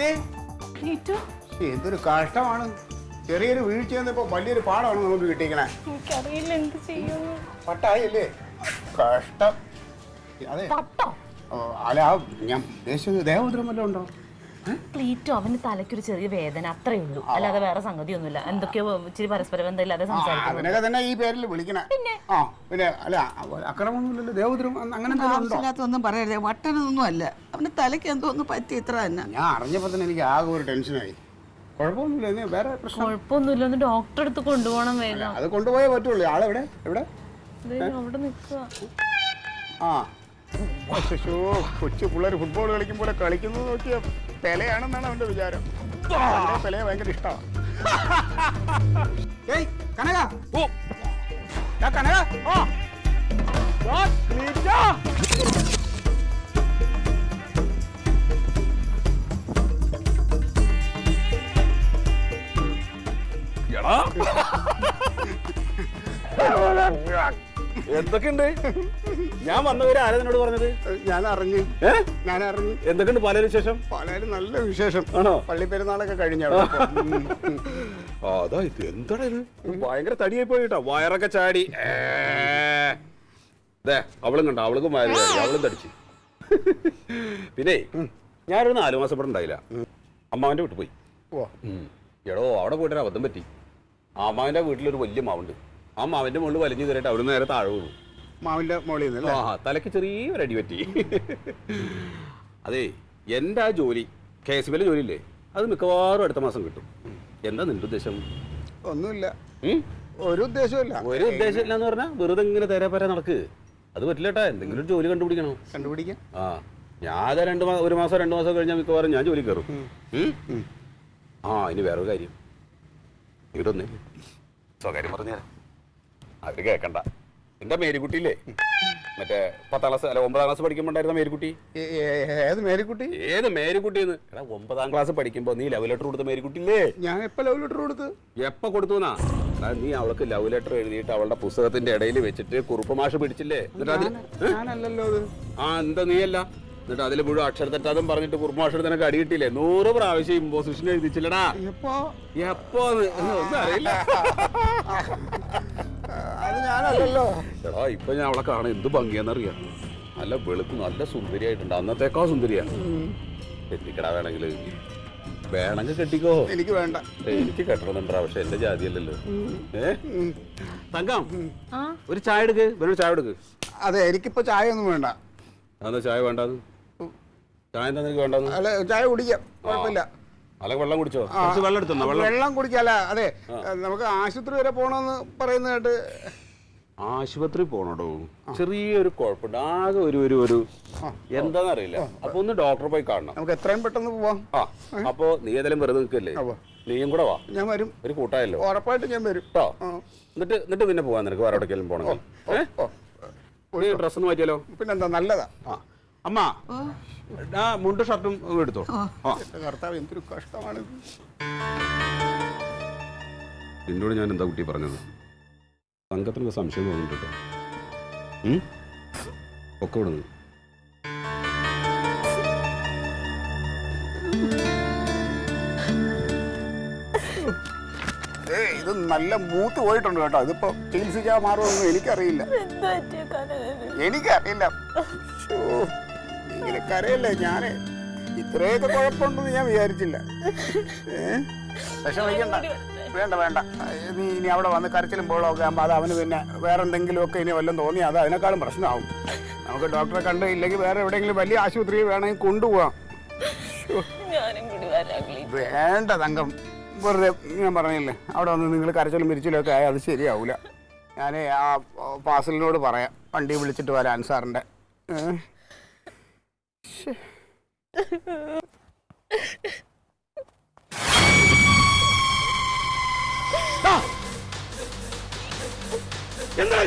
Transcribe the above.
മോനെ എന്തൊരു കഷ്ടമാണ്. ചെറിയൊരു വീഴ്ച ഇപ്പോ വലിയൊരു പാടമാണ് നമുക്ക് കിട്ടിക്കണേ. എനിക്കറിയില്ല എന്ത് ചെയ്യുന്നു. പട്ടായില്ലേ? കഷ്ടം. അതെ അല്ല, ഞാൻ ഉദ്ദേശിച്ചത് ദേവോദ്രം വല്ലതും ഉണ്ടോ? ക്ലീറ്റോ അവന് തലയ്ക്കൊരു ചെറിയ വേദന അത്രേ ഉള്ളൂ, അല്ലാതെ വേറെ സംഗതിയൊന്നുമില്ല. എന്തൊക്കെയോ ഇച്ചിരി പരസ്പര ബന്ധമില്ലാതെ സംസാരിക്കും. അതിനൊക്കെ തന്നെ ഈ പേരിൽ വിളിക്കണേ. പിന്നെ അല്ല അക്രമമൊന്നുമില്ലല്ലോ, ദേവോദ്രം അങ്ങനെ ഒന്നും പറയരുത്. വട്ടനൊന്നും അല്ല, അവന്റെ തലയ്ക്ക് എന്തോന്ന് പറ്റി ഇത്ര തന്നെ. ഞാൻ അറിഞ്ഞപ്പോ തന്നെ എനിക്ക് ആകെ ഒരു ടെൻഷനായി. കുഴപ്പമൊന്നുമില്ല, വേറെ പ്രശ്നം കുഴപ്പമൊന്നുമില്ല. ഒന്ന് ഡോക്ടറെ അടുത്ത് കൊണ്ടുപോകണം വേഗം. അത് കൊണ്ടുപോയേ പറ്റുള്ളൂ. ആളെവിടെ എവിടെ? അവിടെ നിൽക്കുക. ആ കൊച്ചു പിള്ളേർ ഫുട്ബോൾ കളിക്കുമ്പോൾ കളിക്കുന്നത് നോക്കിയ പെലയാണെന്നാണ് അവന്റെ വിചാരം. പെലയെ ഭയങ്കര ഇഷ്ടമാണ്. എന്തൊക്കെയുണ്ട്? ഞാൻ വന്നവര് ആരാ എന്നോട് പറഞ്ഞത്? ഞാൻ അറിഞ്ഞു. എന്തൊക്കെയുണ്ട് പലരും വിശേഷം? പലരും നല്ല വിശേഷം. ആണോ? പള്ളി പെരുന്നാളൊക്കെ കഴിഞ്ഞോ? അതാ ഇത് എന്താടാ ഇത്? ഭയങ്കര തടിയായി പോയിട്ടാ, വയറൊക്കെ ചാടി. അവളും കണ്ട, അവൾക്കും വയറ് ചാടി, അവളും തടിച്ചു. പിന്നെ ഞാനൊരു 4 മാസം ഇവിടെ ഉണ്ടായില്ല. അമ്മാവന്റെ വീട്ടിൽ പോയി. എടോ അവിടെ പോയിട്ടൊരു അബദ്ധം പറ്റി. അമ്മാവന്റെ വീട്ടിലൊരു വലിയ മാവുണ്ട്. ആ മാവിന്റെ മുകളിൽ വലിഞ്ഞു കയറിയിട്ട് അവിടെ നേരെ താഴെ വീണു. മാവിന്റെ മുകളിൽ നിന്ന് തലയ്ക്ക് ചെറിയൊരു അടി പറ്റി. അതെ, എൻ്റെ ആ ജോലി KSBയിലെ ജോലിയില്ലേ, അത് മിക്കവാറും അടുത്ത മാസം കിട്ടും. എന്താ നിന്റെ ഉദ്ദേശം? ഒന്നുമില്ല, ഒരു ഉദ്ദേശമില്ല. ഒരു ഉദ്ദേശമില്ല എന്ന് പറഞ്ഞാൽ വെറുതെ ഇങ്ങനെ തേരാപ്പര നടക്ക്. അത് പറ്റില്ലേട്ടാ, എന്തെങ്കിലും ഒരു ജോലി കണ്ടുപിടിക്കാം. ഞാൻ 1 മാസം 2 മാസം കഴിഞ്ഞാൽ മിക്കവാറും ഞാൻ ജോലി കയറും. ഇനി വേറൊരു കാര്യം, ഇതൊന്നേ സ്വകാര്യം പറഞ്ഞുതരാം, അവര് കേക്കണ്ട. എന്റെ മേരിക്കുട്ടിയില്ലേ, മറ്റേ 10ാം ക്ലാസ് അല്ല 9ാം ക്ലാസ് പഠിക്കുമ്പോണ്ടായിരുന്ന മേരിക്കുട്ടി. ഏത് മേരിക്കുട്ടി? ഏത് മേരിക്കുട്ടിന്ന്? എടാ 9ാം ക്ലാസ് പഠിക്കുമ്പോ നീ ലവ് ലെറ്റർ കൊടുത്ത മേരിക്കുട്ടില്ലേ? ഞാൻ എപ്പോ ലവ് ലെറ്റർ കൊടുത്ത്? എപ്പോ കൊടുത്തുന്നാ? നീ അവൾക്ക് ലവ് ലെറ്റർ എഴുതിയിട്ട് അവളുടെ പുസ്തകത്തിന്റെ ഇടയിൽ വെച്ചിട്ട് കുറുപ്പ് മാഷ് പിടിച്ചില്ലേ? ഞാനല്ലല്ലോ അത്. എന്താ നീയല്ല? എന്നിട്ട് അതിൽ മുഴുവൻ അക്ഷരത്തെറ്റാതും പറഞ്ഞിട്ട് കുറുപ്പ് മാഷ് നിനക്ക് അടി കിട്ടിയില്ലേ? 100 പ്രാവശ്യം ഇമ്പോസിഷൻ എഴുതിച്ചില്ലടാ. എപ്പോന്ന് ഒന്നും അറിയില്ല. അത് ഞാനല്ലല്ലോ. എടാ ഇപ്പൊ ഞാൻ അവളെ കാണാൻ എന്ത് ഭംഗിയാന്നറിയാം. നല്ല വെളുപ്പ്, നല്ല സുന്ദരിയായിട്ടുണ്ട്. അന്നത്തേക്കാ സുന്ദരിയാ. കെട്ടിക്കടാ വേണമെങ്കിൽ കെട്ടിക്കോ. എനിക്ക് വേണ്ട. എനിക്ക് കെട്ടണമെന്നുണ്ടാ, പക്ഷെ എന്റെ ജാതിയല്ലല്ലോ. തങ്കം, ഒരു ചായ എടുക്ക്. വേറൊരു ചായ എടുക്ക്. അതെ, എനിക്കിപ്പോ ചായ ഒന്നും വേണ്ട. അതെന്താ ചായ വേണ്ടാന്ന്? ചായ എന്താ നിനക്ക് വേണ്ടെന്ന്? അല്ല, ചായ കുടിക്കാം, കുഴപ്പമില്ല. അല്ല വെള്ളം കുടിച്ചോ? വെള്ളം എടുത്തോ? വെള്ളം കുടിക്കാല്ല. അതെ, നമുക്ക് ആശുപത്രി വരെ പോണെന്ന് പറയുന്ന കേട്ട്. ആശുപത്രി പോണോടോ, ചെറിയൊരു കുഴപ്പമുണ്ട്. ആകെ ഒരു എന്താന്നറിയില്ല. അപ്പൊ ഒന്ന് ഡോക്ടറെ പോയി കാണണം. നമുക്ക് എത്രയും പെട്ടെന്ന് പോവാം. അപ്പൊ നീ ഏതായാലും വെറുതെ നിൽക്കല്ലേ, നീയും കൂടെ വാ. ഞാൻ വരും. ഒരു കൂട്ടായല്ലോ. ഉറപ്പായിട്ട് ഞാൻ വരും. എന്നിട്ട് പിന്നെ പോവാൻ നിനക്ക് വേറെ എവിടേക്കെങ്കിലും പോണെങ്കിൽ. ഡ്രസ് ഒന്ന് മാറ്റിയാലോ? പിന്നെന്താ, നല്ലതാ. അമ്മ മുണ്ട് ഷർട്ടും എടുത്തോ. കർത്താവ്, എന്തൊരു കഷ്ടമാണ്. നിന്നോട് ഞാൻ എന്താ കുട്ടി പറഞ്ഞത്? സംഘത്തിന് സംശയം തോന്നിട്ട് കേട്ടോ. ഒക്കെ വിടുന്നു. ഇത് നല്ല മൂത്ത് പോയിട്ടുണ്ട് കേട്ടോ. ഇതിപ്പോ ചികിത്സിച്ചാൽ മാറുമെന്ന് എനിക്കറിയില്ല. ഇങ്ങനെ കരയല്ലേ, ഞാനേ ഇത്രയൊക്കെ കുഴപ്പമുണ്ടെന്ന് ഞാൻ വിചാരിച്ചില്ല. വിഷം വയ്ക്കണ്ട, വേണ്ട. നീ ഇനി അവിടെ വന്ന് കരച്ചിലും ബോളമൊക്കെ ആകുമ്പോൾ അത് അവന് പിന്നെ വേറെ എന്തെങ്കിലുമൊക്കെ ഇനി വല്ലതും തോന്നിയാൽ അത് അതിനേക്കാളും പ്രശ്നമാവും. നമുക്ക് ഡോക്ടറെ കണ്ട് ഇല്ലെങ്കിൽ വേറെ എവിടെയെങ്കിലും വലിയ ആശുപത്രി വേണമെങ്കിൽ കൊണ്ടുപോവാം. വേണ്ട തങ്കം, വെറുതെ ഞാൻ പറഞ്ഞില്ലേ, അവിടെ വന്ന് നിങ്ങൾ കരച്ചിലും പിരിച്ചിലും ഒക്കെ ആയാൽ അത് ശരിയാവില്ല. ഞാൻ ആ ഫാസിലിനോട് പറയാം, വണ്ടി വിളിച്ചിട്ട് വരാൻ സാറിൻ്റെ. എന്താ